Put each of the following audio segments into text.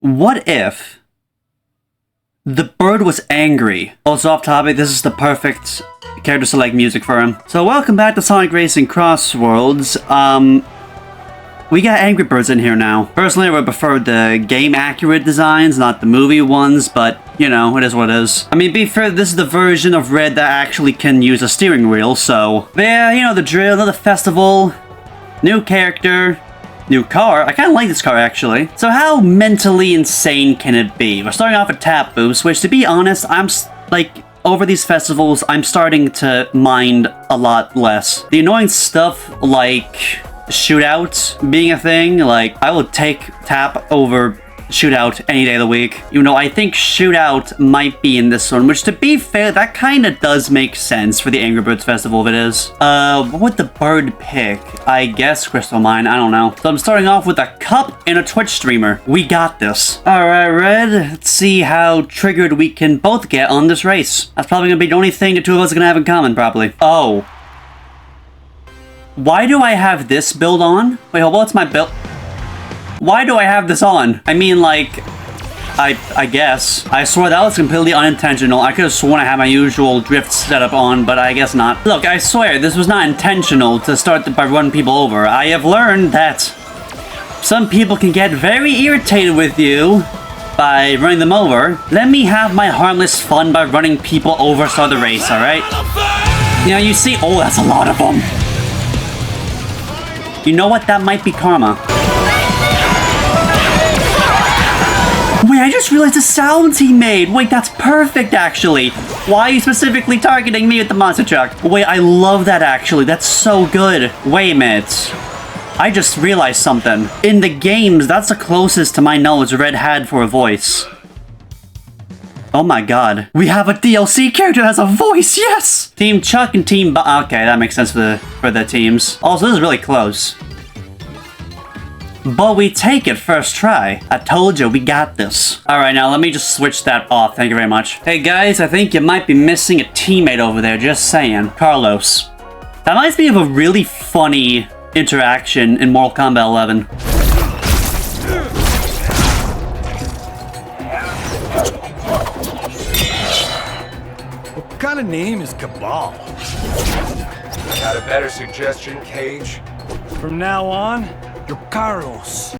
What if the bird was angry? Also off topic, this is the perfect character select music for him. So welcome back to Sonic Racing Crossworlds. We got Angry Birds in here now. Personally, I would prefer the game-accurate designs, not the movie ones, but, you know, it is what it is. I mean, be fair, this is the version of Red that actually can use a steering wheel, so... But yeah, you know the drill, another festival, new character, new car. I kind of like this car, actually. So how mentally insane can it be? We're starting off with Tap Boost, which, to be honest, over these festivals, I'm starting to mind a lot less. The annoying stuff, like Shootout being a thing, like, I will take Tap over Shootout any day of the week. You know, I think Shootout might be in this one, which, to be fair, that kind of does make sense for the Angry Birds Festival if it is. What would the bird pick? I guess Crystal Mine, I don't know. So I'm starting off with a cup and a Twitch streamer. We got this. Alright, Red, let's see how triggered we can both get on this race. That's probably gonna be the only thing the two of us are gonna have in common, probably. Oh. Why do I have this build on? Wait, what's my build? Why do I have this on? I mean, like, I guess. I swear that was completely unintentional. I could have sworn I had my usual drift setup on, but I guess not. Look, I swear, this was not intentional to start by running people over. I have learned that some people can get very irritated with you by running them over. Let me have my harmless fun by running people over start the race, alright? You know, you see, oh, that's a lot of them. You know what? That might be karma. Wait, I just realized the sounds he made. Wait, that's perfect, actually. Why are you specifically targeting me with the monster truck? Wait, I love that, actually. That's so good. Wait a minute. I just realized something. In the games, that's the closest to my knowledge Red had for a voice. Oh my god. We have a DLC character that has a voice, yes! Team Chuck and Team okay, that makes sense for the teams. Also, this is really close. But we take it first try. I told you, we got this. Alright, now let me just switch that off. Thank you very much. Hey guys, I think you might be missing a teammate over there, just saying. Carlos. That reminds me of a really funny interaction in Mortal Kombat 11. What kind of name is Cabal? Got a better suggestion, Cage? From now on, you're Carlos.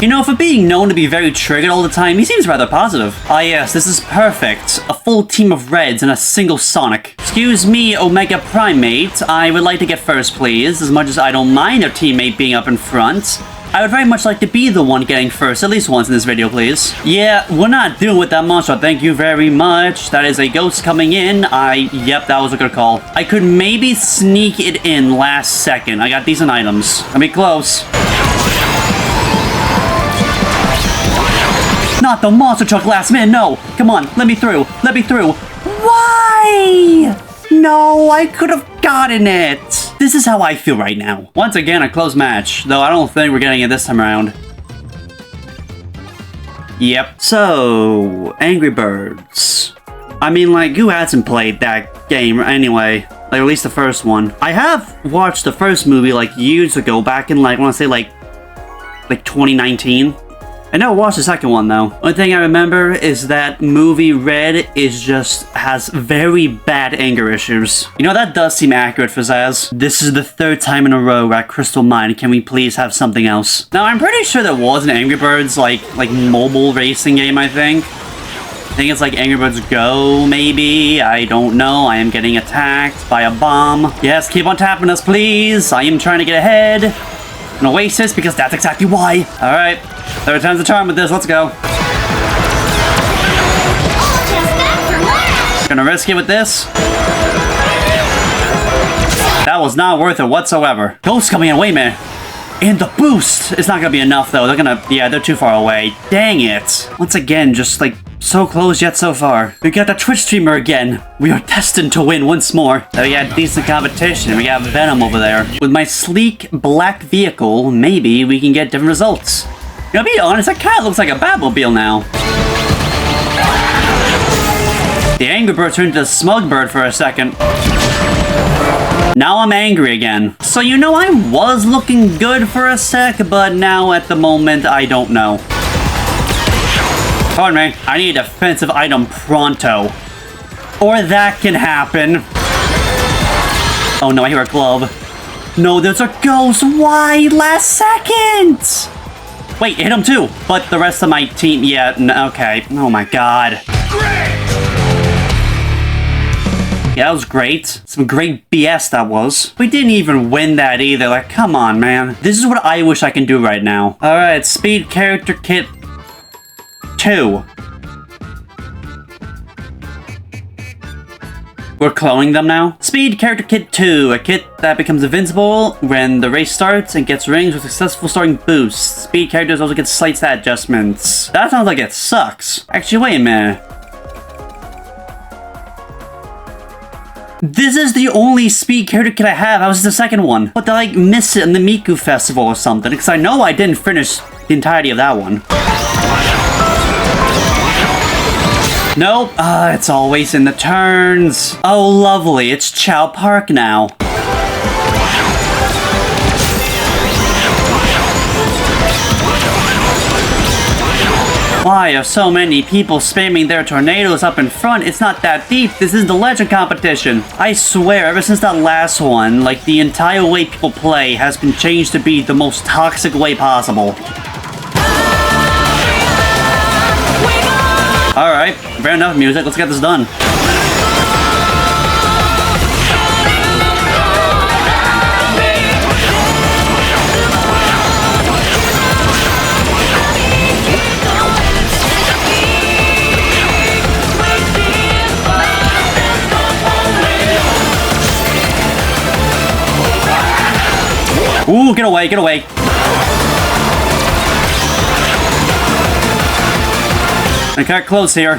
You know, for being known to be very triggered all the time, he seems rather positive. Ah yes, this is perfect. A full team of Reds and a single Sonic. Excuse me, Omega Primate. I would like to get first, please. As much as I don't mind a teammate being up in front, I would very much like to be the one getting first, at least once in this video, please. Yeah, we're not doing with that monster, thank you very much. That is a ghost coming in. Yep, that was a good call. I could maybe sneak it in last second. I got decent items. Let me close. Not the monster truck last minute, no! Come on, let me through, let me through. Why? No, I could have gotten it. This is how I feel right now. Once again, a close match, though I don't think we're getting it this time around. Yep. So, Angry Birds. I mean, like, who hasn't played that game anyway? Like, at least the first one. I have watched the first movie, like, years ago, back in, like, I want to say, like 2019. I never watched the second one, though. One thing I remember is that movie Red has very bad anger issues. You know, that does seem accurate for Zaz. This is the third time in a row we're at Crystal Mine. Can we please have something else? Now, I'm pretty sure there was an Angry Birds, like mobile racing game, I think. I think it's like Angry Birds Go, maybe? I don't know. I am getting attacked by a bomb. Yes, keep on tapping us, please. I am trying to get ahead. An Oasis, because that's exactly why. Alright. Third time's the charm with this, let's go. Gonna risk it with this. That was not worth it whatsoever. Ghost coming in, wait a minute. And the boost! It's not gonna be enough though, they're too far away. Dang it. Once again, just like, so close yet so far. We got the Twitch streamer again. We are destined to win once more. So we got decent competition. We got Venom over there. With my sleek black vehicle, maybe we can get different results. You know, to be honest, that kind of looks like a Batmobile now. The Angry Bird turned into a Smug Bird for a second. Now I'm angry again. So you know, I was looking good for a sec, but now at the moment, I don't know. Pardon me, I need a defensive item pronto. Or that can happen. Oh no, I hear a glove. No, there's a ghost. Why? Last second! Wait, hit him too. But the rest of my team, yeah, okay. Oh my god. Yeah, that was great. Some great BS that was. We didn't even win that either. Like, come on, man. This is what I wish I can do right now. Alright, Speed Character Kit 2. We're cloning them now. Speed Character Kit 2, a kit that becomes invincible when the race starts and gets rings with successful starting boosts. Speed characters also get slight stat adjustments. That sounds like it sucks. Actually, wait a minute. This is the only speed character kit I have. That was the second one. But did I like miss it in the Miku Festival or something? Because I know I didn't finish the entirety of that one. Nope. It's always in the turns. Oh, lovely. It's Chow Park now. Why are so many people spamming their tornadoes up in front? It's not that deep. This is the legend competition. I swear, ever since that last one, like, the entire way people play has been changed to be the most toxic way possible. Alright, fair enough, music. Let's get this done. Ooh, get away, get away. I got close here.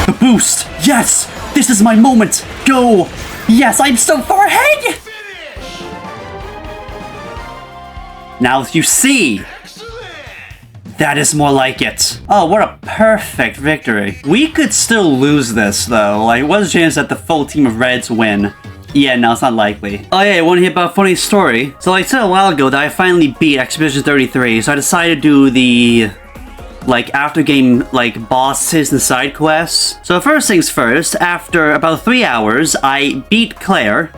The boost! Yes! This is my moment! Go! Yes, I'm so far ahead! Now you see! That is more like it. Oh, what a perfect victory. We could still lose this, though. Like, what's the chance that the full team of Reds win? Yeah, no, it's not likely. Oh yeah, I want to hear about a funny story? So like, I said a while ago that I finally beat Expedition 33, so I decided to do the, like, after-game, like, bosses and side quests. So first things first, after about 3 hours, I beat Claire.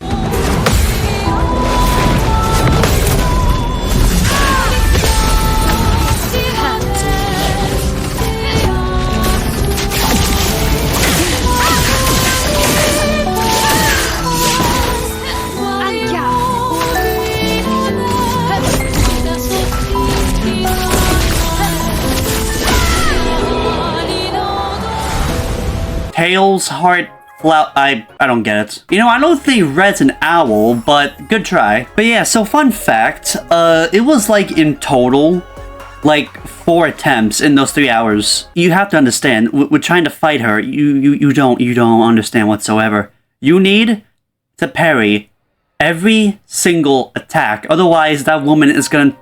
Tails, heart, flower. I don't get it. You know, I don't think Red's an owl, but good try. But yeah, so fun fact, it was like in total, like 4 attempts in those 3 hours. You have to understand, we're trying to fight her. You don't understand whatsoever. You need to parry every single attack. Otherwise, that woman is gonna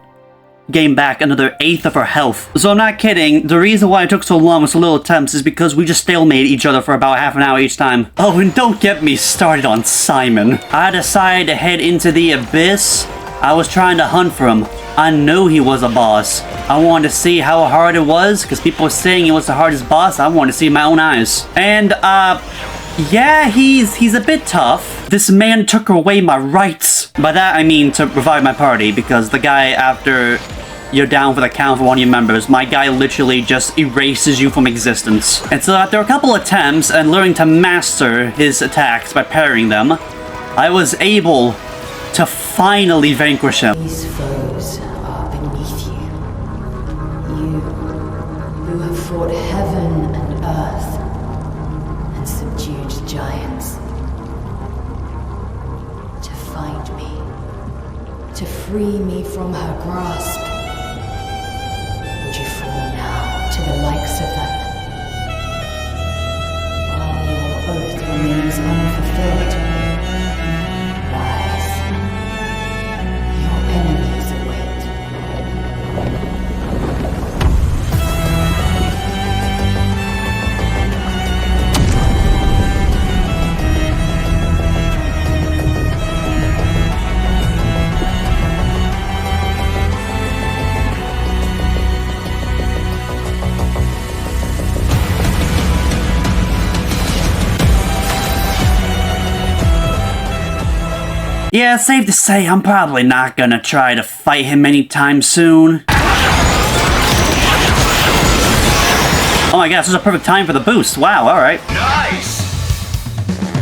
gain back another 1/8 of her health. So I'm not kidding, the reason why it took so long with so little attempts is because we just stalemated each other for about half an hour each time. Oh, and don't get me started on Simon. I decided to head into the abyss. I was trying to hunt for him. I knew he was a boss. I wanted to see how hard it was, because people were saying he was the hardest boss. I wanted to see with my own eyes. And, yeah, he's a bit tough. This man took away my rights. By that, I mean to revive my party, because the guy, after you're down for the count for one of your members, my guy literally just erases you from existence. And so after a couple attempts and learning to master his attacks by parrying them, I was able to finally vanquish him. These foes are beneath you. You who have fought heaven and earth and subdued giants. To find me, to free me from her grasp. Would you fall now to the likes of them? While your oath remains unfulfilled, rise. Your enemies await. Yeah, it's safe to say I'm probably not gonna try to fight him anytime soon. Oh my gosh, this is a perfect time for the boost. Wow, alright. Nice!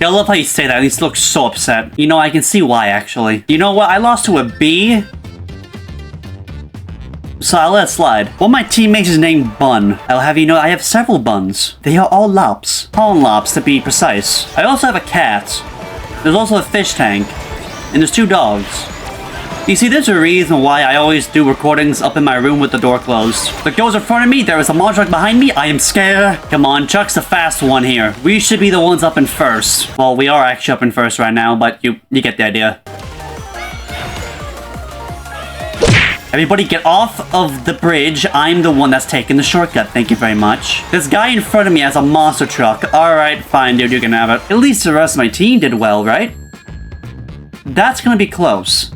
Yeah, I love how you say that. He looks so upset. You know, I can see why, actually. You know what? I lost to a B. So I'll let it slide. One of my teammates is named Bun. I'll have you know I have several buns. They are all lops. Pollen lops, to be precise. I also have a cat. There's also a fish tank. And there's 2 dogs. You see, there's a reason why I always do recordings up in my room with the door closed. The goes in front of me, there is a monster truck behind me, I am scared. Come on, Chuck's the fast one here. We should be the ones up in first. Well, we are actually up in first right now, but you get the idea. Everybody get off of the bridge. I'm the one that's taking the shortcut. Thank you very much. This guy in front of me has a monster truck. Alright, fine, dude, you can have it. At least the rest of my team did well, right? That's gonna be close.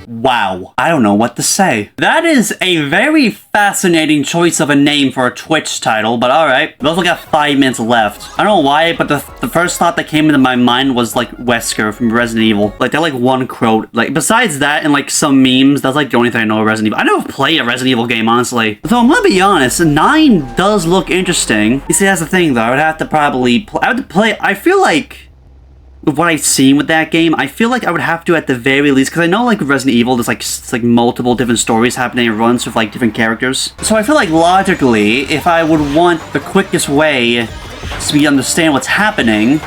Wow, I don't know what to say. That is a very fascinating choice of a name for a Twitch title, but alright. We also got 5 minutes left. I don't know why, but the first thought that came into my mind was like Wesker from Resident Evil. Like, they're like one quote. Like, besides that and like some memes, that's like the only thing I know of Resident Evil. I never played a Resident Evil game, honestly. So I'm gonna be honest, 9 does look interesting. You see, that's the thing though. I would have to probably I feel like with what I've seen with that game, I feel like I would have to at the very least, because I know like with Resident Evil, there's like multiple different stories happening at once with like different characters. So I feel like logically, if I would want the quickest way so we understand what's happening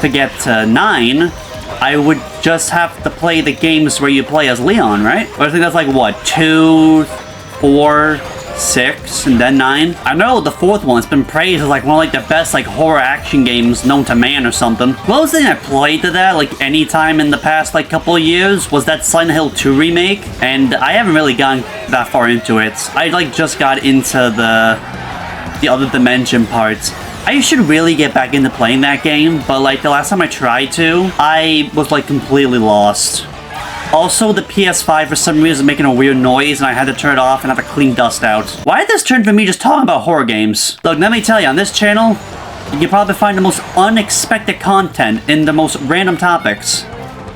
to get to 9, I would just have to play the games where you play as Leon, right? Or I think that's like what, 2, 4, 6, and then 9. I know the 4th one's been praised as like one of like the best like horror action games known to man or something. The closest thing I played to that like any time in the past like couple of years was that Silent Hill 2 remake, and I haven't really gone that far into it. I like just got into the other dimension parts. I should really get back into playing that game, but like the last time I tried to, I was like completely lost. Also, the PS5 for some reason is making a weird noise, and I had to turn it off and have to clean dust out. Why did this turn from me just talking about horror games? Look, let me tell you, on this channel, you can probably find the most unexpected content in the most random topics.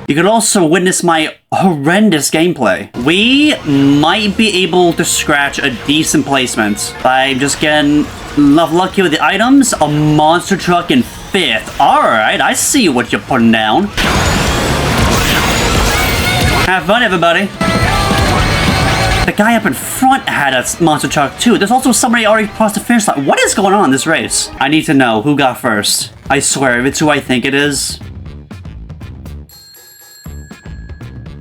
You could also witness my horrendous gameplay. We might be able to scratch a decent placement by just getting lucky with the items. A monster truck in 5th. Alright, I see what you're putting down. Have fun, everybody. The guy up in front had a monster truck too. There's also somebody already crossed the finish line. What is going on in this race? I need to know who got first. I swear, if it's who I think it is.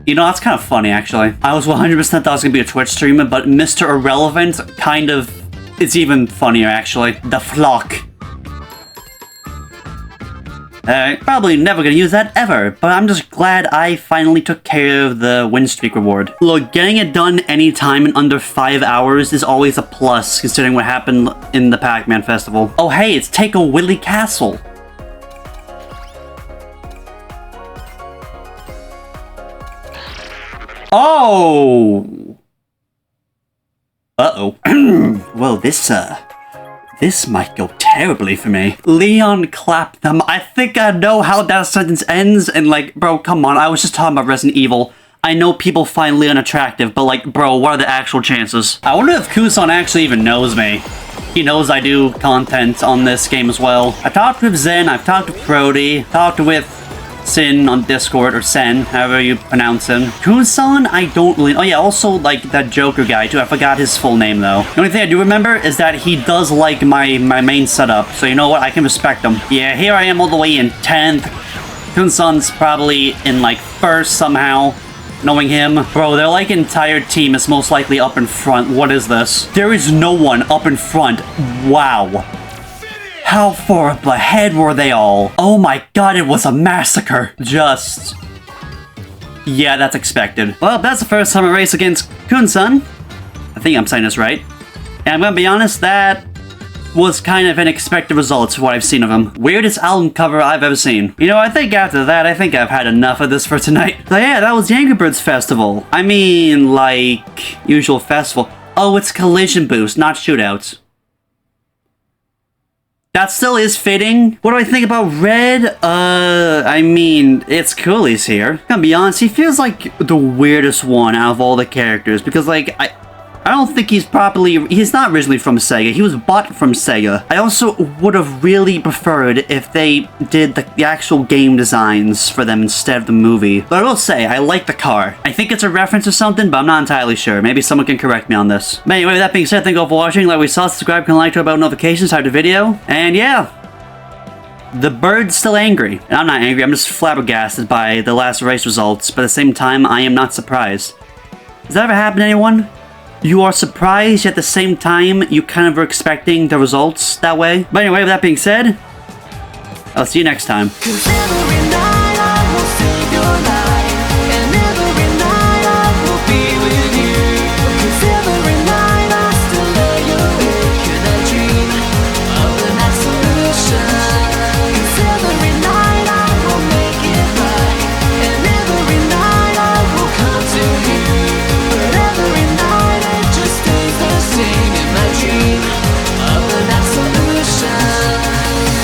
You know, that's kind of funny, actually. I was 100% thought I was going to be a Twitch streamer, but Mr. Irrelevant kind of... It's even funnier, actually. The Flock. Probably never gonna use that ever, but I'm just glad I finally took care of the win streak reward. Look, getting it done anytime in under 5 hours is always a plus, considering what happened in the Pac-Man Festival. Oh hey, it's Take a Willy Castle. Oh! Uh-oh. Well, this might go terribly for me. Leon clapped them. I think I know how that sentence ends, and like, bro, come on, I was just talking about Resident Evil. I know people find Leon attractive, but like, bro, what are the actual chances? I wonder if Kusan actually even knows me. He knows I do content on this game as well. I talked with Zen, I've talked with Brody, talked with Sin on Discord, or Sen, however you pronounce him. Kusan, I don't really... Oh yeah, also, like, that Joker guy, too. I forgot his full name, though. The only thing I do remember is that he does like my main setup, so you know what? I can respect him. Yeah, here I am all the way in 10th. Kusan's probably in, like, 1st somehow. Knowing him. Bro, their, like, entire team is most likely up in front. What is this? There is no one up in front. Wow. How far up ahead were they all? Oh my god, it was a massacre. Just... Yeah, that's expected. Well, that's the first time I race against Kun-san. I think I'm saying this right. And I'm gonna be honest, that was kind of an expected result for what I've seen of him. Weirdest album cover I've ever seen. You know, I think after that, I think I've had enough of this for tonight. So yeah, that was the Angry Birds Festival. I mean, like, usual festival. Oh, it's Collision Boost, not Shootouts. That still is fitting. What do I think about Red? I mean, it's cool he's here. Gonna be honest, he feels like the weirdest one out of all the characters because, like, I don't think he's not originally from Sega. He was bought from Sega. I also would have really preferred if they did the actual game designs for them instead of the movie. But I will say, I like the car. I think it's a reference to something, but I'm not entirely sure. Maybe someone can correct me on this. But anyway, with that being said, thank you all for watching. Like we saw, subscribe, and like to about notifications, type the video. And yeah, the bird's still angry. And I'm not angry, I'm just flabbergasted by the last race results. But at the same time, I am not surprised. Does that ever happen to anyone? You are surprised, yet at the same time, you kind of were expecting the results that way. But anyway, with that being said, I'll see you next time.